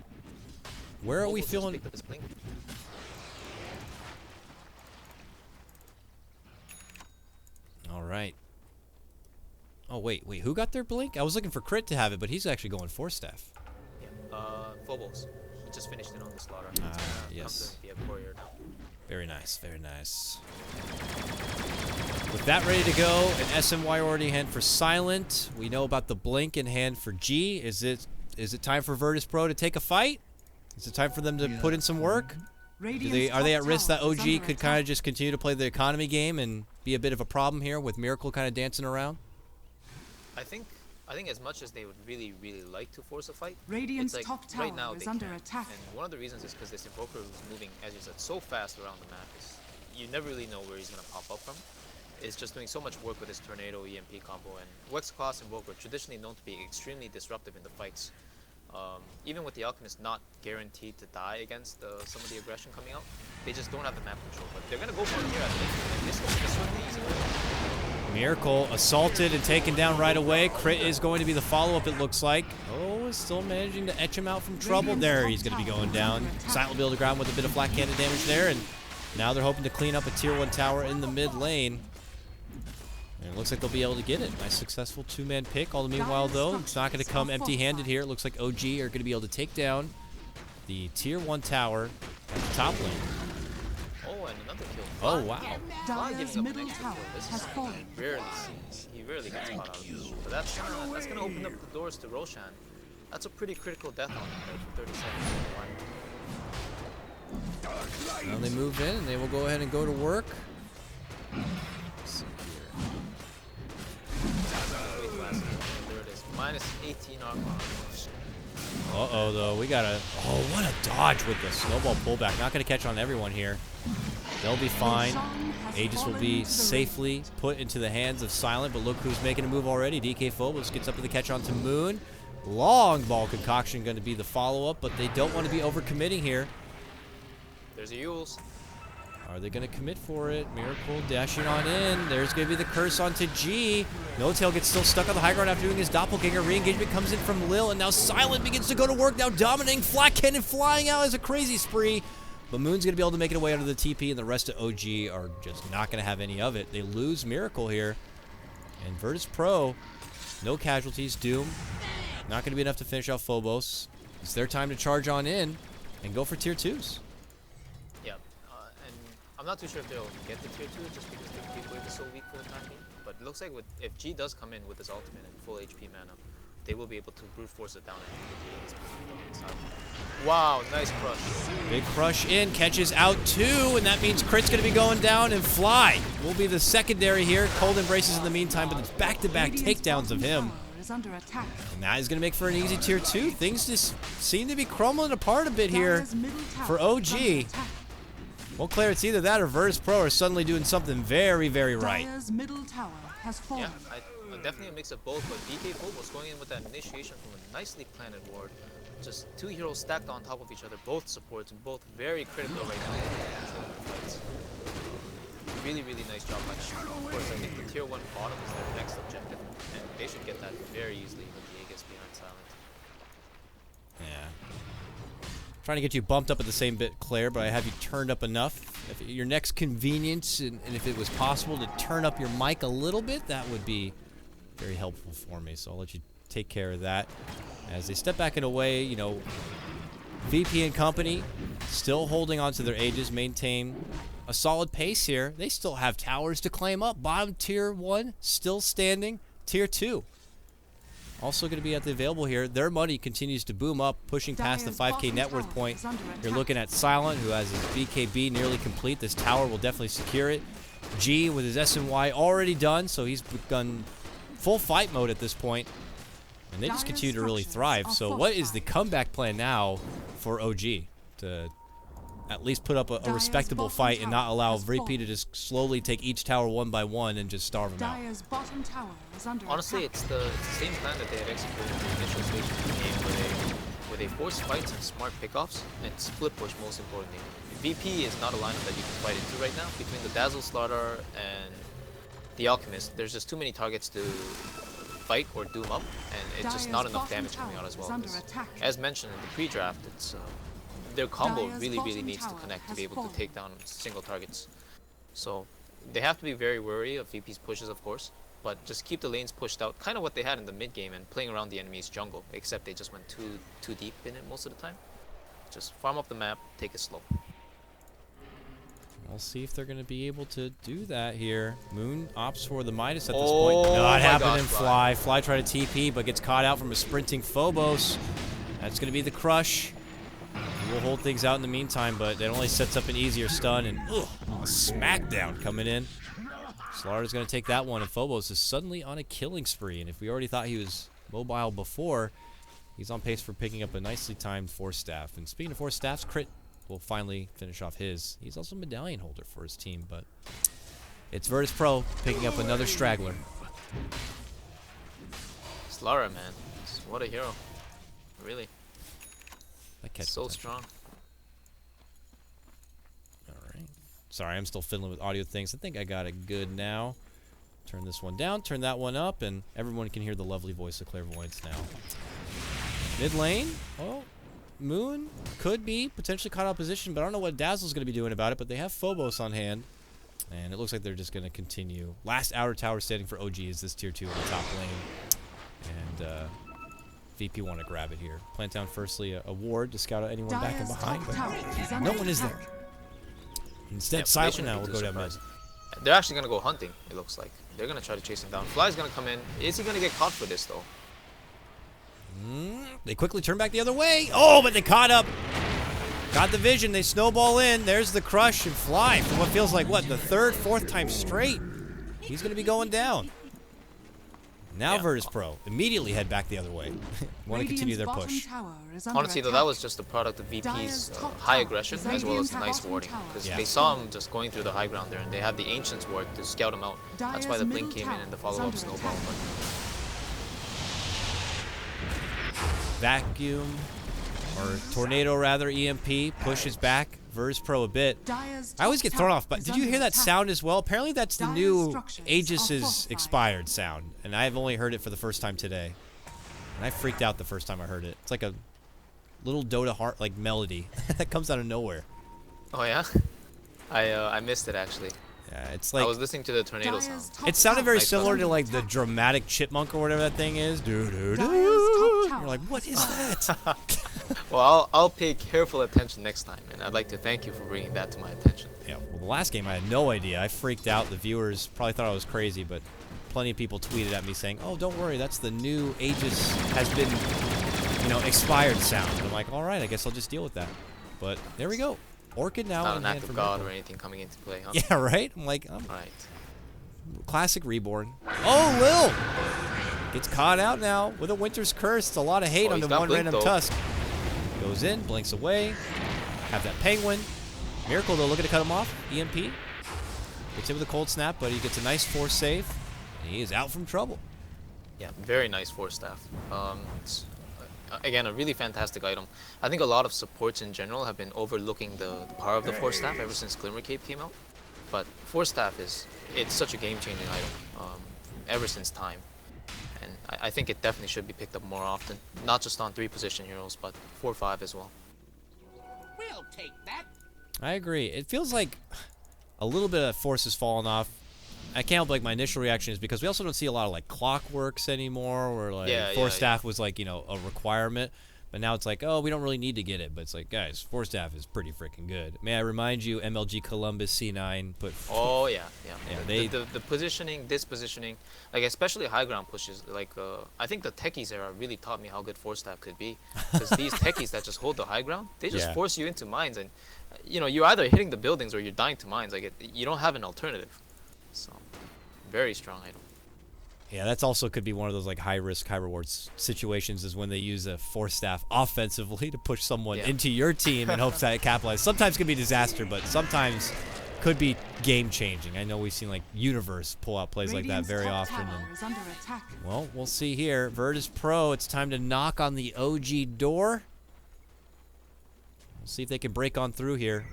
Speaker 1: Where are we feeling? All right. Oh, wait. Who got their blink? I was looking for Crit to have it, but he's actually going 4-staff.
Speaker 2: Yeah. Phobos. He just finished it on the slaughter.
Speaker 1: Yes.
Speaker 2: Be a warrior now.
Speaker 1: Very nice. Very nice. With that ready to go, an SMY already in hand for Silent. We know about the blink in hand for G. Is it time for virtus.pro to take a fight? Is it time for them to put in some work? Are they at risk that OG could kind of just continue to play the economy game and be a bit of a problem here with Miracle kind of dancing around?
Speaker 2: I think as much as they would really like to force a fight,
Speaker 3: Radiant's
Speaker 2: it's like
Speaker 3: top tower
Speaker 2: right now
Speaker 3: is
Speaker 2: they
Speaker 3: under
Speaker 2: can't.
Speaker 3: attack.
Speaker 2: And one of the reasons is because this Invoker who's moving, as you said, so fast around the map is you never really know where he's gonna pop up from. It's just doing so much work with his Tornado EMP combo, and Wex class Invoker traditionally known to be extremely disruptive in the fights. Even with the Alchemist not guaranteed to die against some of the aggression coming out, they just don't have the map control. But they're gonna go for it here, I think. And this looks like a certainly easy way.
Speaker 1: Miracle assaulted and taken down right away. Crit is going to be the follow-up, it looks like. Oh, is still managing to etch him out from trouble. There, he's going to be going down. Silent will be able to ground with a bit of flat cannon damage there, and now they're hoping to clean up a tier 1 tower in the mid lane. And it looks like they'll be able to get it. Nice successful 2-man pick. All the meanwhile, though, it's not going to come empty-handed here. It looks like OG are going to be able to take down the tier 1 tower at the top lane.
Speaker 2: Oh, and another kill.
Speaker 1: Oh, wow.
Speaker 3: Dire's middle tower has fallen.
Speaker 2: He rarely gets caught out of this. But that's gonna open up the doors to Roshan. That's a pretty critical death on him right, for 30 seconds.
Speaker 1: Now they move in, and they will go ahead and go to work. Let's see
Speaker 2: There it is. Minus 18 armor.
Speaker 1: Uh-oh, though. We got a... Oh, what a dodge with the snowball pullback. Not going to catch on everyone here. They'll be fine. Aegis will be safely put into the hands of Silent, but look who's making a move already. DK Phobos gets up to the catch on to Moon. Long ball concoction going to be the follow-up, but they don't want to be overcommitting here.
Speaker 2: There's a Yules.
Speaker 1: Are they going to commit for it? Miracle dashing on in. There's going to be the curse onto G. No Tail gets still stuck on the high ground after doing his doppelganger. Re-engagement comes in from Lil, and now Silent begins to go to work. Now dominating. Flat Cannon flying out as a crazy spree. But Moon's going to be able to make it away under the TP, and the rest of OG are just not going to have any of it. They lose Miracle here. And virtus.pro, no casualties. Doom, not going to be enough to finish off Phobos. It's their time to charge on in and go for tier 2s.
Speaker 2: Yeah, and I'm not too sure if they'll get the tier 2 just because the creep wave is so weak for the time being. But it looks like if G does come in with his ultimate and full HP mana, they will be able to brute force it down. Wow, nice crush.
Speaker 1: Big crush in, catches out 2, and that means Crit's going to be going down, and Fly will be the secondary here. Cold embraces in the meantime, but it's back-to-back takedowns of him. And that is going to make for an easy tier 2. Things just seem to be crumbling apart a bit here for OG. Well, Claire, it's either that or virtus.pro are suddenly doing something very, very right.
Speaker 2: Yeah, definitely a mix of both, but DK Phobos going in with that initiation from a nicely planted ward. Just 2 heroes stacked on top of each other, both supports, and both very critical right now. Really, really nice job by Shark. Of course, I think the tier 1 bottom is their next objective, and they should get that very easily with the Aegis behind Silent.
Speaker 1: Yeah. Trying to get you bumped up at the same bit, Claire, but I have you turned up enough. If your next convenience, and if it was possible to turn up your mic a little bit, that would be very helpful for me, so I'll let you take care of that. As they step back and away, you know, VP and company still holding on to their Aegis, maintain a solid pace here. They still have towers to claim up. Bottom tier 1 still standing. Tier 2 also going to be at the available here. Their money continues to boom up, pushing past the 5k net worth point. You're looking at Silent, who has his BKB nearly complete. This tower will definitely secure it. G with his SNY already done, so he's begun full fight mode at this point. And they just continue to really thrive. So what is the comeback plan now for OG? To at least put up a respectable fight and not allow VP to just slowly take each tower 1 by 1 and just starve them out.
Speaker 2: Honestly, it's the same plan that they had executed in the initial stage of the game, where they force fights and smart pickoffs and split push most importantly. VP is not a lineup that you can fight into right now. Between the Dazzle Slaughter and the Alchemist, there's just too many targets to fight or doom up, and it's just not enough damage coming out as well. As mentioned in the pre-draft, it's their combo really needs to connect to be able to take down single targets. So they have to be very wary of VP's pushes, of course, but just keep the lanes pushed out, kind of what they had in the mid game and playing around the enemy's jungle, except they just went too deep in it most of the time. Just farm up the map, take it slow.
Speaker 1: We'll see if they're going to be able to do that here. Moon opts for the Midas at this point. Not happening. Fly try to TP, but gets caught out from a sprinting Phobos. That's going to be the crush. We'll hold things out in the meantime, but it only sets up an easier stun, and a smackdown coming in. Slaughter's going to take that one, and Phobos is suddenly on a killing spree, and if we already thought he was mobile before, he's on pace for picking up a nicely timed 4-staff. And speaking of 4-staffs, Crit will finally finish off his. He's also a medallion holder for his team, but it's virtus.pro picking up another straggler.
Speaker 2: Slara, man. What a hero. Really. So strong.
Speaker 1: Alright. Sorry, I'm still fiddling with audio things. I think I got it good now. Turn this one down, turn that one up, and everyone can hear the lovely voice of Clairvoyance now. Mid lane. Oh, Moon could be potentially caught out of position, but I don't know what Dazzle's going to be doing about it, but they have Phobos on hand. And it looks like they're just going to continue. Last outer tower standing for OG is this tier 2 in the top lane. And VP want to grab it here. Plant down firstly a ward to scout out anyone back and behind, but no one is there. Instead, Silent now will go down mid.
Speaker 2: They're actually going to go hunting, it looks like. They're going to try to chase him down. Fly's going to come in. Is he going to get caught for this, though?
Speaker 1: They quickly turn back the other way. Oh, but they caught up. Got the vision. They snowball in. There's the crush and Fly for what feels like, what, the third, fourth time straight. He's going to be going down. Now virtus.pro immediately head back the other way. Want to continue their push.
Speaker 2: Honestly, though, that was just a product of VP's high aggression as well as nice warding. Because they saw him just going through the high ground there, and they had the Ancients ward to scout him out. That's why the blink came in and the follow-up snowball.
Speaker 1: Vacuum, or tornado rather, EMP, pushes back virtus.pro a bit. I always get thrown off, but did you hear that sound as well? Apparently that's the new Aegis' expired sound, and I've only heard it for the first time today. And I freaked out the first time I heard it. It's like a little Dota heart like melody that comes out of nowhere.
Speaker 2: Oh yeah? I missed it actually.
Speaker 1: Yeah, it's like I
Speaker 2: was listening to the tornado sound.
Speaker 1: It sounded very similar to like the dramatic chipmunk or whatever that thing is. Doo doo doo. You're like, what is that?
Speaker 2: Well, I'll pay careful attention next time, and I'd like to thank you for bringing that to my attention.
Speaker 1: Yeah, well, the last game I had no idea. I freaked out. The viewers probably thought I was crazy, but plenty of people tweeted at me saying, "Oh, don't worry, that's the new Aegis has been, expired sound." I'm like, all right, I guess I'll just deal with that. But there we go. Orchid now.
Speaker 2: Not an act of God or anything coming into play, huh?
Speaker 1: Yeah, right. I'm like,
Speaker 2: right.
Speaker 1: Classic Reborn. Oh, Lil gets caught out now with a Winter's Curse. It's a lot of hate on the one random Tusk. Goes in, blinks away. Have that Penguin. Miracle, though, looking to cut him off. EMP. Gets hit with a cold snap, but he gets a nice force save. And he is out from trouble.
Speaker 2: Yeah, very nice force staff. Again, a really fantastic item. I think a lot of supports in general have been overlooking the power of the force staff ever since Glimmer Cape came out. But force staff it's such a game-changing item ever since time. And I think it definitely should be picked up more often, not just on 3-position heroes, but 4-5 as well.
Speaker 4: We'll take that.
Speaker 1: I agree. It feels like a little bit of force has fallen off. I can't help, like, my initial reaction is because we also don't see a lot of like clockworks anymore, where like force staff was like a requirement, but now it's like, oh, we don't really need to get it. But it's like, guys, force staff is pretty freaking good. May I remind you, MLG Columbus C9 put.
Speaker 2: Oh yeah. The positioning, this positioning, like especially high ground pushes. Like I think the techies era really taught me how good force staff could be, because these techies that just hold the high ground, they just force you into mines, and you're either hitting the buildings or you're dying to mines. Like you don't have an alternative. So, very strong item.
Speaker 1: Yeah, that's also could be one of those like high risk, high rewards situations, is when they use a force staff offensively to push someone into your team in hopes that it capitalizes. Sometimes can be disaster, but sometimes could be game changing. I know we've seen like Universe pull out plays like that very often. And, well, we'll see here. virtus.pro, it's time to knock on the OG door. We'll see if they can break on through here.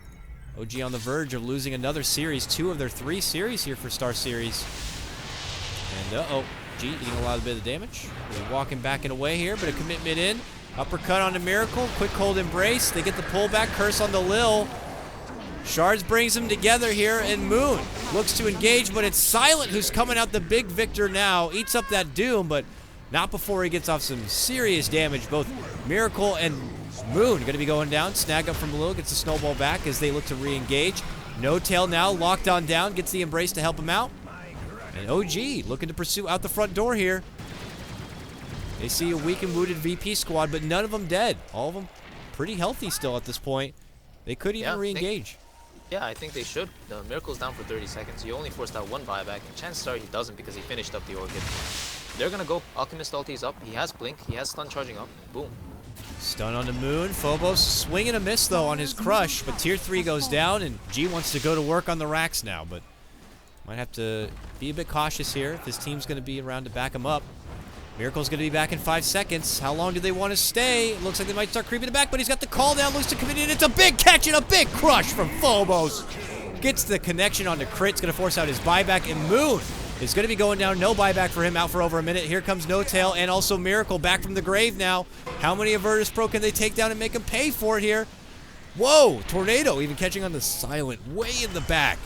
Speaker 1: OG on the verge of losing another series, 2 of their 3 series here for Star Series. And G eating a lot of bit of damage. They're walking back and away here, but a commitment in. Uppercut on the Miracle, quick cold embrace. They get the pullback, curse on the Lil. Shards brings them together here, and Moon looks to engage, but it's Silent who's coming out the big victor now. Eats up that Doom, but not before he gets off some serious damage. Both Miracle and Moon going to be going down. Snag up from Lil, gets the snowball back as they look to re-engage. No Tail now, locked on down, gets the embrace to help him out. And OG looking to pursue out the front door here. They see a weak and wounded VP squad, but none of them dead. All of them pretty healthy still at this point. They could even re-engage.
Speaker 2: Yeah, I think they should. The Miracle's down for 30 seconds. You only forced out 1 buyback, and chances are he doesn't because he finished up the Orchid. They're going to go. Alchemist ulti's up. He has Blink. He has Stun charging up. Boom.
Speaker 1: Stun on the Moon. Phobos swing and a miss, though, on his crush, but tier 3 goes down, and G wants to go to work on the racks now, but might have to be a bit cautious here if his team's going to be around to back him up. Miracle's going to be back in 5 seconds. How long do they want to stay? It looks like they might start creeping it back, but he's got the call down, looks to commit it. It's a big catch and a big crush from Phobos. Gets the connection on the crit. It's going to force out his buyback, and Moon is going to be going down. No buyback for him, out for over a minute. Here comes No Tail and also Miracle back from the grave now. How many of Virtus Pro can they take down and make him pay for it here? Whoa, Tornado even catching on the Silent way in the back.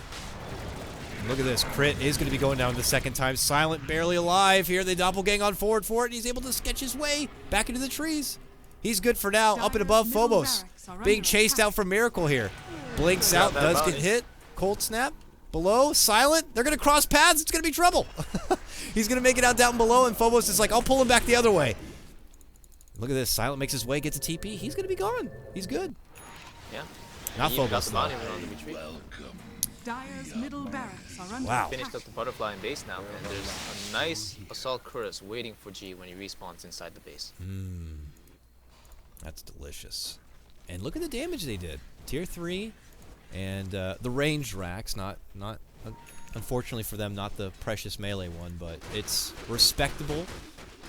Speaker 1: Look at this. Crit is going to be going down the second time. Silent barely alive here. They doppelgang on forward for it, and he's able to sketch his way back into the trees. He's good for now. Up and above Phobos. Being chased out from Miracle here. Blinks out, does get hit. Cold Snap. Below, Silent. They're going to cross paths. It's going to be trouble. He's going to make it out down below, and Phobos is like, I'll pull him back the other way. Look at this. Silent makes his way, gets a TP. He's going to be gone. He's good.
Speaker 2: Yeah.
Speaker 1: Not Phobos, though.
Speaker 3: Dire's middle barracks are under
Speaker 1: Wow.
Speaker 2: Finished up the butterfly in base now, and there's a nice Assault Cuirass waiting for G when he respawns inside the base.
Speaker 1: That's delicious. And look at the damage they did. Tier 3, and the ranged racks, not unfortunately for them, not the precious melee one, but it's respectable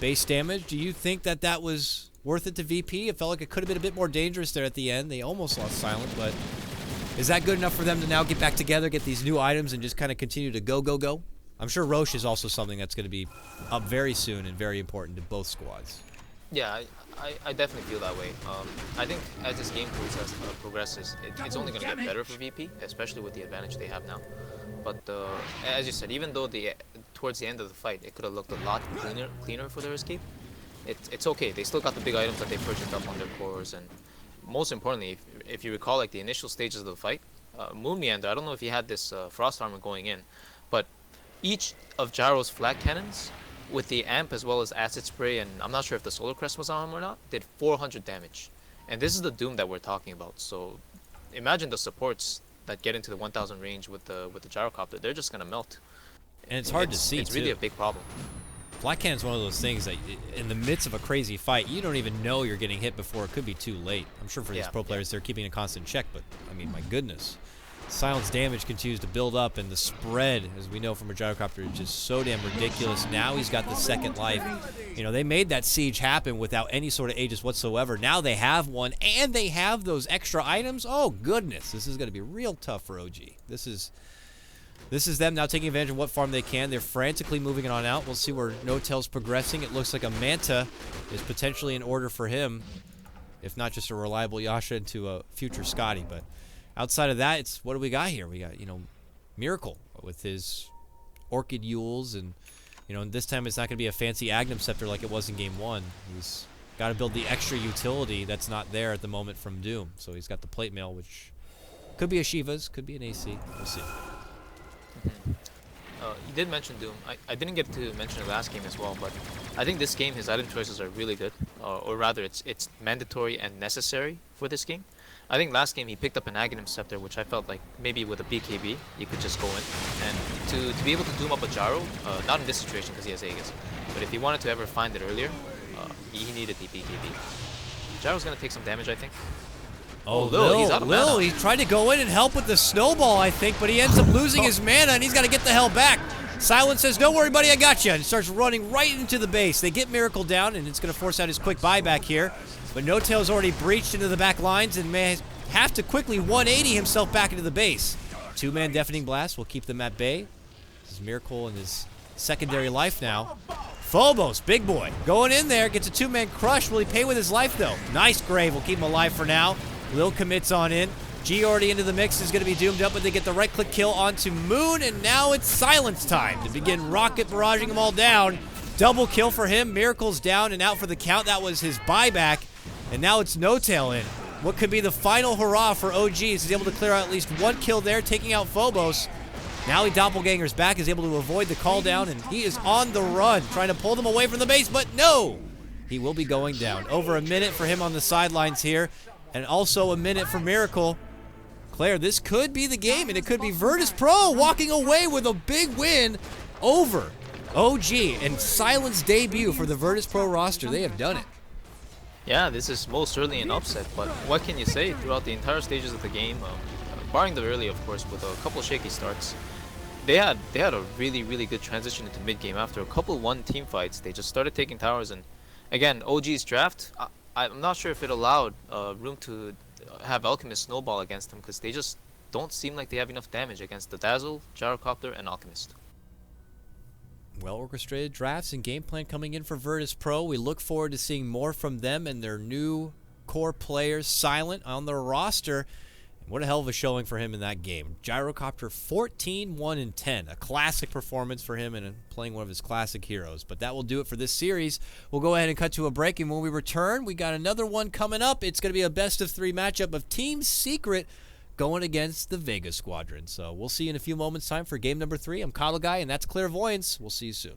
Speaker 1: base damage. Do you think that that was worth it to VP? It felt like it could have been a bit more dangerous there at the end. They almost lost Silent, but is that good enough for them to now get back together, get these new items, and just kind of continue to go? I'm sure Roche is also something that's going to be up very soon and very important to both squads.
Speaker 2: Yeah, I definitely feel that way. I think as this game progresses, it's only going to get better for VP, especially with the advantage they have now. But as you said, even though towards the end of the fight, it could have looked a lot cleaner for their escape, it's okay. They still got the big items that they purchased up on their cores, and most importantly, if you recall, like the initial stages of the fight, Moon Meander, I don't know if he had this frost armor going in, but each of Gyro's flat cannons, with the amp as well as acid spray, and I'm not sure if the solar crest was on him or not, did 400 damage. And this is the Doom that we're talking about. So imagine the supports that get into the 1000 range with the gyrocopter. They're just gonna melt.
Speaker 1: And it's hard to see.
Speaker 2: It's really a big problem.
Speaker 1: Flat Cannon's one of those things that in the midst of a crazy fight, you don't even know you're getting hit before it could be too late. I'm sure for these pro players, they're keeping a constant check, but I mean, my goodness. Silence damage continues to build up, and the spread, as we know from a gyrocopter, is just so damn ridiculous. Now he's got the second life. You know, they made that siege happen without any sort of Aegis whatsoever. Now they have one, and they have those extra items. Oh, goodness. This is going to be real tough for OG. This is them now taking advantage of what farm they can. They're frantically moving it on out. We'll see where No Tail's progressing. It looks like a Manta is potentially in order for him, if not just a reliable Yasha into a future Scotty, but outside of that, it's what do we got here? We got, you know, Miracle with his Orchid Yules, and, you know, this time it's not going to be a fancy Agnum Scepter like it was in Game 1. He's got to build the extra utility that's not there at the moment from Doom. So he's got the Plate Mail, which could be a Shiva's, could be an AC. We'll see.
Speaker 2: You did mention Doom. I didn't get to mention it last game as well, but I think this game his item choices are really good, or rather it's mandatory and necessary for this game. I think last game he picked up an Aghanim Scepter, which I felt like maybe with a BKB you could just go in, and to be able to doom up a Gyro, not in this situation because he has Aegis, but if he wanted to ever find it earlier, he needed the BKB. Gyro's gonna take some damage, I think.
Speaker 1: Oh,
Speaker 2: Lil, he's out of mana.
Speaker 1: He tried to go in and help with the snowball, I think, but he ends up losing his mana, and he's got to get the hell back. Silence says, don't worry, buddy, I got you, and starts running right into the base. They get Miracle down, and it's going to force out his quick buyback here, but No Tail's already breached into the back lines and may have to quickly 180 himself back into the base. Two-man Deafening Blast will keep them at bay. This is Miracle in his secondary life now. Phobos, big boy, going in there, gets a two-man crush. Will he pay with his life, though? Nice grave, will keep him alive for now. Lil commits on in. G already into the mix, is going to be doomed up, but they get the right-click kill onto Moon, and now it's Silence time to begin rocket barraging them all down. Double kill for him. Miracle's down and out for the count. That was his buyback, and now it's No Tail in. What could be the final hurrah for OG is he's able to clear out at least one kill there, taking out Phobos. Now he doppelgangers back, is able to avoid the call down, and he is on the run, trying to pull them away from the base, but no! He will be going down. Over a minute for him on the sidelines here, and also a minute for Miracle. Claire, this could be the game, and it could be Virtus Pro walking away with a big win over OG and Silence debut for the Virtus Pro roster. They have done it.
Speaker 2: Yeah, this is most certainly an upset, but what can you say? Throughout the entire stages of the game, barring the early, of course, with a couple shaky starts, they had a really good transition into mid-game. After a couple team fights, they just started taking towers, and again, OG's draft, I'm not sure if it allowed room to have Alchemist snowball against them, because they just don't seem like they have enough damage against the Dazzle, Gyrocopter, and Alchemist.
Speaker 1: Well-orchestrated drafts and game plan coming in for Virtus.pro. We look forward to seeing more from them and their new core players, Silent, on their roster. What a hell of a showing for him in that game. Gyrocopter 14, 1, and 10. A classic performance for him and playing one of his classic heroes. But that will do it for this series. We'll go ahead and cut to a break, and when we return, we got another one coming up. It's going to be a best-of-3 matchup of Team Secret going against the Vega Squadron. So we'll see you in a few moments' time for game number 3. I'm KotLGuy, and that's Clairvoyance. We'll see you soon.